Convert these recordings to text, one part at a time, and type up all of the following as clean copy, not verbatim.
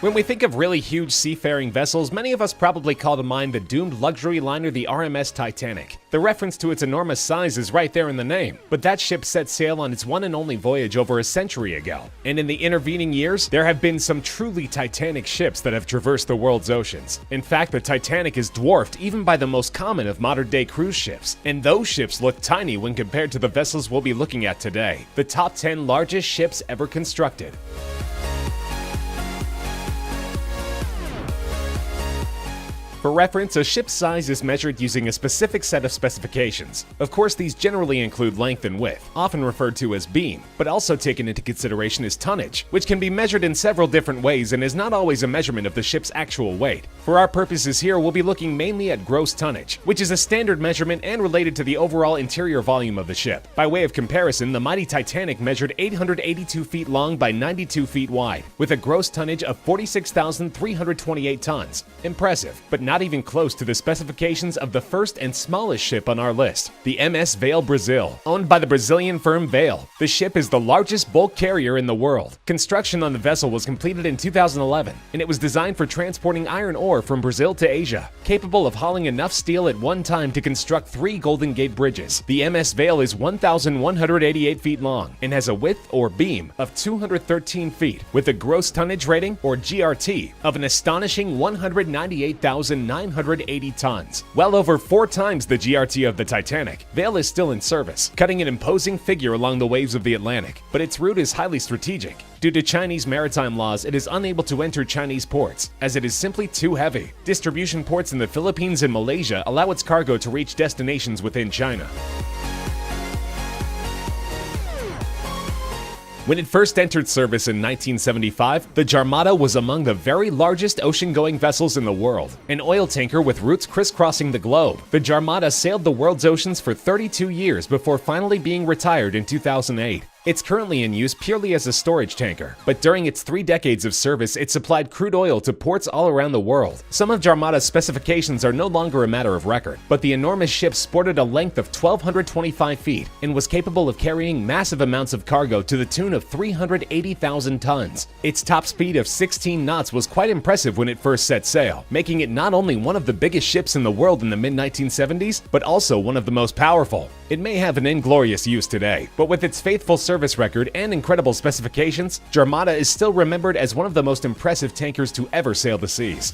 When we think of really huge seafaring vessels, many of us probably call to mind the doomed luxury liner the RMS Titanic. The reference to its enormous size is right there in the name, but that ship set sail on its one and only voyage over a century ago. And in the intervening years, there have been some truly titanic ships that have traversed the world's oceans. In fact, the Titanic is dwarfed even by the most common of modern-day cruise ships, and those ships look tiny when compared to the vessels we'll be looking at today. The top 10 largest ships ever constructed. For reference, a ship's size is measured using a specific set of specifications. Of course, these generally include length and width, often referred to as beam, but also taken into consideration is tonnage, which can be measured in several different ways and is not always a measurement of the ship's actual weight. For our purposes here, we'll be looking mainly at gross tonnage, which is a standard measurement and related to the overall interior volume of the ship. By way of comparison, the mighty Titanic measured 882 feet long by 92 feet wide, with a gross tonnage of 46,328 tons. Impressive, but not even close to the specifications of the first and smallest ship on our list, the MS Vale Brazil. Owned by the Brazilian firm Vale, the ship is the largest bulk carrier in the world. Construction on the vessel was completed in 2011, and it was designed for transporting iron ore from Brazil to Asia. Capable of hauling enough steel at one time to construct 3 Golden Gate bridges, the MS Vale is 1,188 feet long and has a width or beam of 213 feet, with a gross tonnage rating, or GRT, of an astonishing 198,980 tons. Well over 4 times the GRT of the Titanic, Vale is still in service, cutting an imposing figure along the waves of the Atlantic, but its route is highly strategic. Due to Chinese maritime laws, it is unable to enter Chinese ports, as it is simply too heavy. Distribution ports in the Philippines and Malaysia allow its cargo to reach destinations within China. When it first entered service in 1975, the Jarmada was among the very largest ocean-going vessels in the world. An oil tanker with routes crisscrossing the globe, the Jarmada sailed the world's oceans for 32 years before finally being retired in 2008. It's currently in use purely as a storage tanker, but during its 3 decades of service, it supplied crude oil to ports all around the world. Some of Jarmada's specifications are no longer a matter of record, but the enormous ship sported a length of 1,225 feet and was capable of carrying massive amounts of cargo to the tune of 380,000 tons. Its top speed of 16 knots was quite impressive when it first set sail, making it not only one of the biggest ships in the world in the mid-1970s, but also one of the most powerful. It may have an inglorious use today, but with its faithful service record and incredible specifications, Jarmada is still remembered as one of the most impressive tankers to ever sail the seas.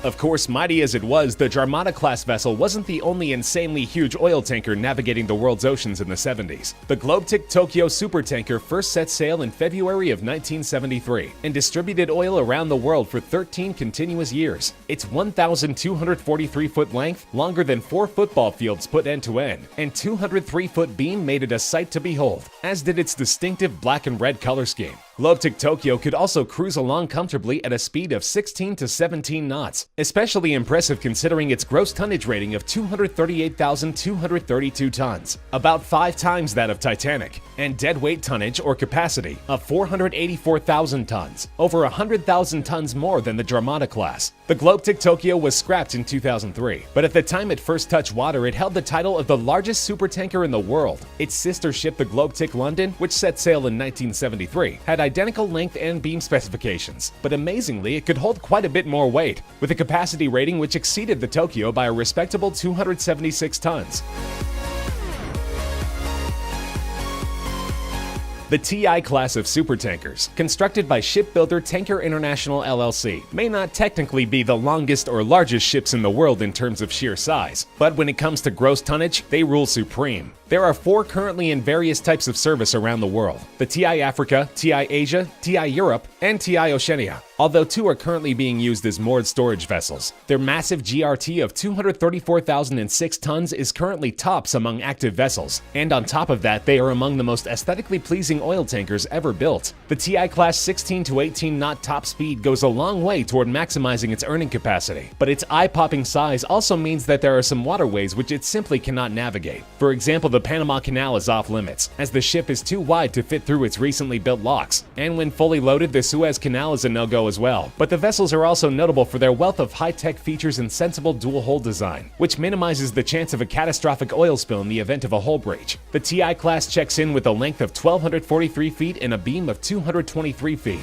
Of course, mighty as it was, the Jarmada-class vessel wasn't the only insanely huge oil tanker navigating the world's oceans in the 70s. The Globetic Tokyo supertanker first set sail in February of 1973 and distributed oil around the world for 13 continuous years. Its 1,243-foot length, longer than 4 football fields put end-to-end, and 203-foot beam made it a sight to behold, as did its distinctive black and red color scheme. Globetic Tokyo could also cruise along comfortably at a speed of 16 to 17 knots, especially impressive considering its gross tonnage rating of 238,232 tons, about 5 times that of Titanic, and deadweight tonnage or capacity of 484,000 tons, over 100,000 tons more than the Jarmada class. The Globetic Tokyo was scrapped in 2003, but at the time it first touched water, it held the title of the largest supertanker in the world. Its sister ship, the Globetic London, which set sail in 1973, had identical length and beam specifications, but amazingly, it could hold quite a bit more weight, with a capacity rating which exceeded the Tokyo by a respectable 276 tons. The TI class of supertankers, constructed by shipbuilder Tanker International LLC, may not technically be the longest or largest ships in the world in terms of sheer size, but when it comes to gross tonnage, they rule supreme. There are 4 currently in various types of service around the world: the TI Africa, TI Asia, TI Europe, and TI Oceania, although 2 are currently being used as moored storage vessels. Their massive GRT of 234,006 tons is currently tops among active vessels, and on top of that, they are among the most aesthetically pleasing oil tankers ever built. The TI class 16 to 18 knot top speed goes a long way toward maximizing its earning capacity, but its eye-popping size also means that there are some waterways which it simply cannot navigate. For example, the Panama Canal is off limits, as the ship is too wide to fit through its recently built locks, and when fully loaded, the Suez Canal is a no-go as well, but the vessels are also notable for their wealth of high-tech features and sensible dual-hull design, which minimizes the chance of a catastrophic oil spill in the event of a hull breach. The TI class checks in with a length of 1,243 feet and a beam of 223 feet.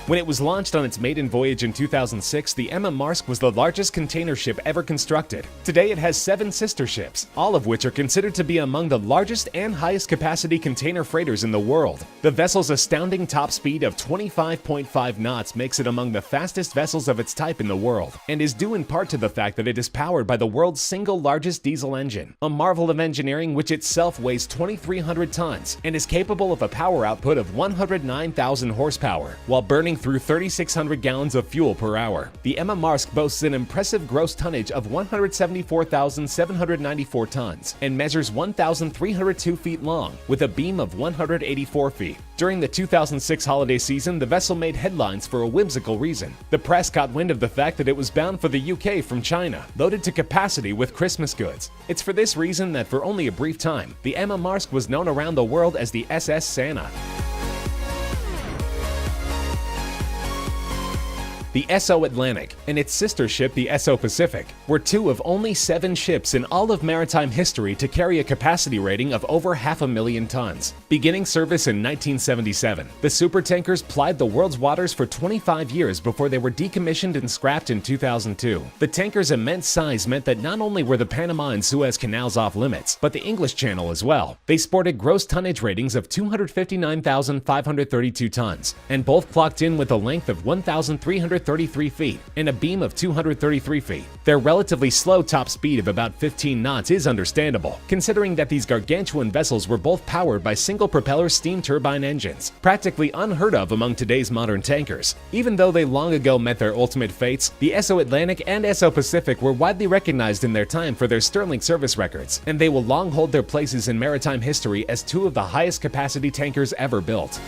When it was launched on its maiden voyage in 2006, the Emma Marsk was the largest container ship ever constructed. Today it has 7 sister ships, all of which are considered to be among the largest and highest capacity container freighters in the world. The vessel's astounding top speed of 25.5 knots makes it among the fastest vessels of its type in the world, and is due in part to the fact that it is powered by the world's single largest diesel engine, a marvel of engineering which itself weighs 2,300 tons and is capable of a power output of 109,000 horsepower, while burning through 3,600 gallons of fuel per hour. The Emma Marsk boasts an impressive gross tonnage of 174,794 tons and measures 1,302 feet long with a beam of 184 feet. During the 2006 holiday season, the vessel made headlines for a whimsical reason. The press caught wind of the fact that it was bound for the UK from China, loaded to capacity with Christmas goods. It's for this reason that for only a brief time, the Emma Marsk was known around the world as the SS Santa. The Esso Atlantic and its sister ship, the Esso Pacific, were 2 of only 7 ships in all of maritime history to carry a capacity rating of over 500,000 tons. Beginning service in 1977, the supertankers plied the world's waters for 25 years before they were decommissioned and scrapped in 2002. The tanker's immense size meant that not only were the Panama and Suez canals off limits, but the English Channel as well. They sported gross tonnage ratings of 259,532 tons, and both clocked in with a length of 1,333 feet and a beam of 233 feet. Their relatively slow top speed of about 15 knots is understandable, considering that these gargantuan vessels were both powered by single-propeller steam turbine engines, practically unheard of among today's modern tankers. Even though they long ago met their ultimate fates, the Esso Atlantic and Esso Pacific were widely recognized in their time for their sterling service records, and they will long hold their places in maritime history as 2 of the highest capacity tankers ever built.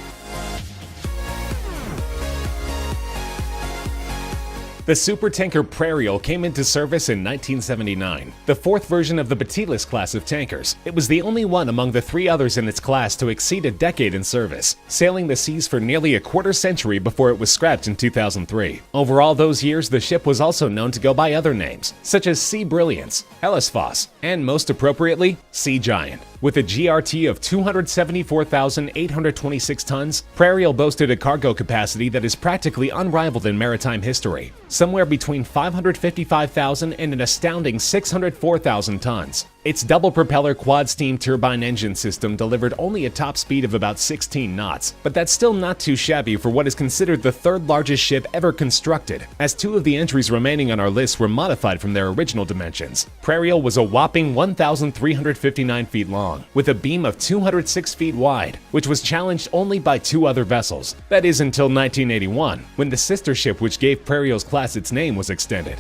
The supertanker Prairial came into service in 1979, the 4th version of the Batilis class of tankers. It was the only one among the 3 others in its class to exceed a decade in service, sailing the seas for nearly a quarter-century before it was scrapped in 2003. Over all those years, the ship was also known to go by other names, such as Sea Brilliance, Hellesphos, and most appropriately, Sea Giant. With a GRT of 274,826 tons, Prairial boasted a cargo capacity that is practically unrivaled in maritime history, somewhere between 555,000 and an astounding 604,000 tons. Its double-propeller quad-steam turbine engine system delivered only a top speed of about 16 knots, but that's still not too shabby for what is considered the 3rd largest ship ever constructed, as 2 of the entries remaining on our list were modified from their original dimensions. Prairial was a whopping 1,359 feet long, with a beam of 206 feet wide, which was challenged only by 2 other vessels. That is until 1981, when the sister ship which gave Prairial's class its name was extended.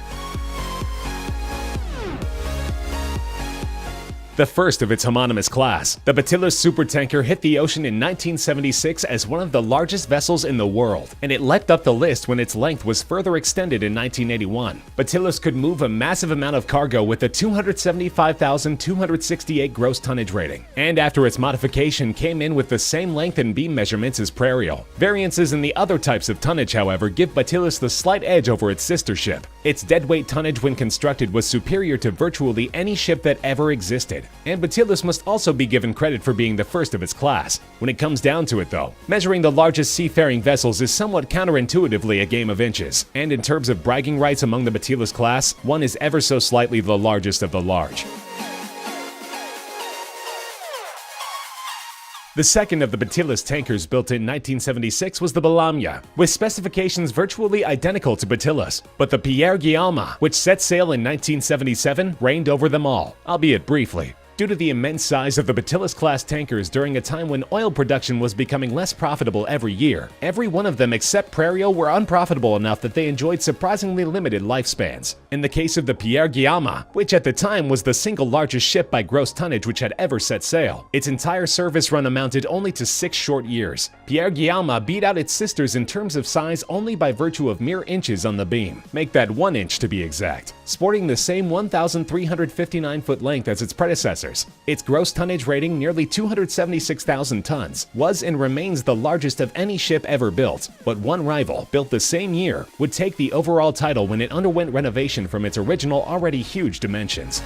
The first of its homonymous class, the Batilis supertanker hit the ocean in 1976 as one of the largest vessels in the world, and it leapt up the list when its length was further extended in 1981. Batilis could move a massive amount of cargo with a 275,268 gross tonnage rating, and after its modification came in with the same length and beam measurements as Prairial. Variances in the other types of tonnage, however, give Batilis the slight edge over its sister ship. Its deadweight tonnage when constructed was superior to virtually any ship that ever existed. And Batilis must also be given credit for being the first of its class. When it comes down to it though, measuring the largest seafaring vessels is somewhat counterintuitively a game of inches, and in terms of bragging rights among the Batilis class, one is ever so slightly the largest of the large. The second of the Batilis tankers built in 1976 was the Balamya, with specifications virtually identical to Batilis, but the Pierre Guillaume, which set sail in 1977, reigned over them all, albeit briefly. Due to the immense size of the Batilis-class tankers during a time when oil production was becoming less profitable every year, every one of them except Prairial were unprofitable enough that they enjoyed surprisingly limited lifespans. In the case of the Pierre Guillaume, which at the time was the single largest ship by gross tonnage which had ever set sail, its entire service run amounted only to 6 short years. Pierre Guillaume beat out its sisters in terms of size only by virtue of mere inches on the beam, make that 1 inch to be exact. Sporting the same 1,359-foot length as its predecessor, processors. Its gross tonnage rating, nearly 276,000 tons, was and remains the largest of any ship ever built, but one rival, built the same year, would take the overall title when it underwent renovation from its original already huge dimensions.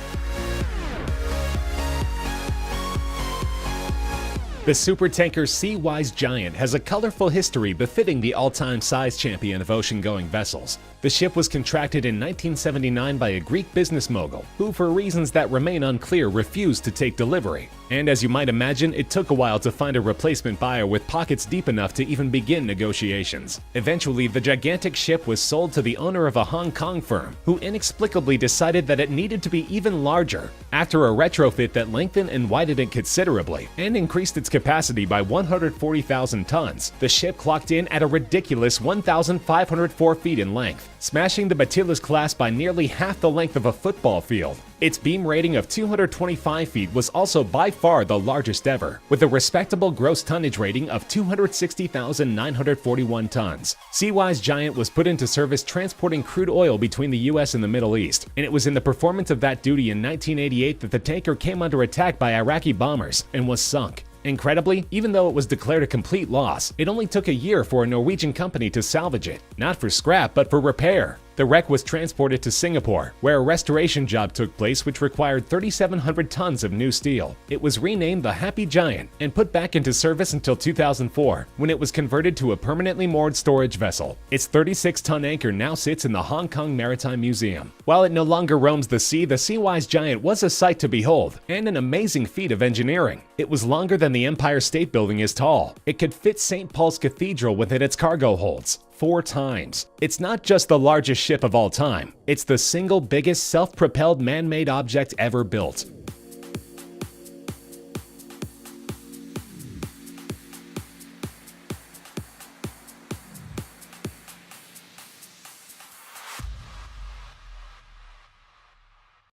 The supertanker Seawise Giant has a colorful history befitting the all-time size champion of ocean-going vessels. The ship was contracted in 1979 by a Greek business mogul, who for reasons that remain unclear refused to take delivery. And as you might imagine, it took a while to find a replacement buyer with pockets deep enough to even begin negotiations. Eventually, the gigantic ship was sold to the owner of a Hong Kong firm, who inexplicably decided that it needed to be even larger. After a retrofit that lengthened and widened it considerably, and increased its capacity by 140,000 tons, the ship clocked in at a ridiculous 1,504 feet in length, smashing the Batylus class by nearly half the length of a football field. Its beam rating of 225 feet was also by far the largest ever, with a respectable gross tonnage rating of 260,941 tons. Seawise Giant was put into service transporting crude oil between the US and the Middle East, and it was in the performance of that duty in 1988 that the tanker came under attack by Iraqi bombers and was sunk. Incredibly, even though it was declared a complete loss, it only took a year for a Norwegian company to salvage it, not for scrap but for repair. The wreck was transported to Singapore, where a restoration job took place which required 3,700 tons of new steel. It was renamed the Happy Giant and put back into service until 2004, when it was converted to a permanently moored storage vessel. Its 36-ton anchor now sits in the Hong Kong Maritime Museum. While it no longer roams the sea, the Seawise Giant was a sight to behold, and an amazing feat of engineering. It was longer than the Empire State Building is tall. It could fit St. Paul's Cathedral within its cargo holds 4 times. It's not just the largest ship of all time, it's the single biggest self-propelled man-made object ever built.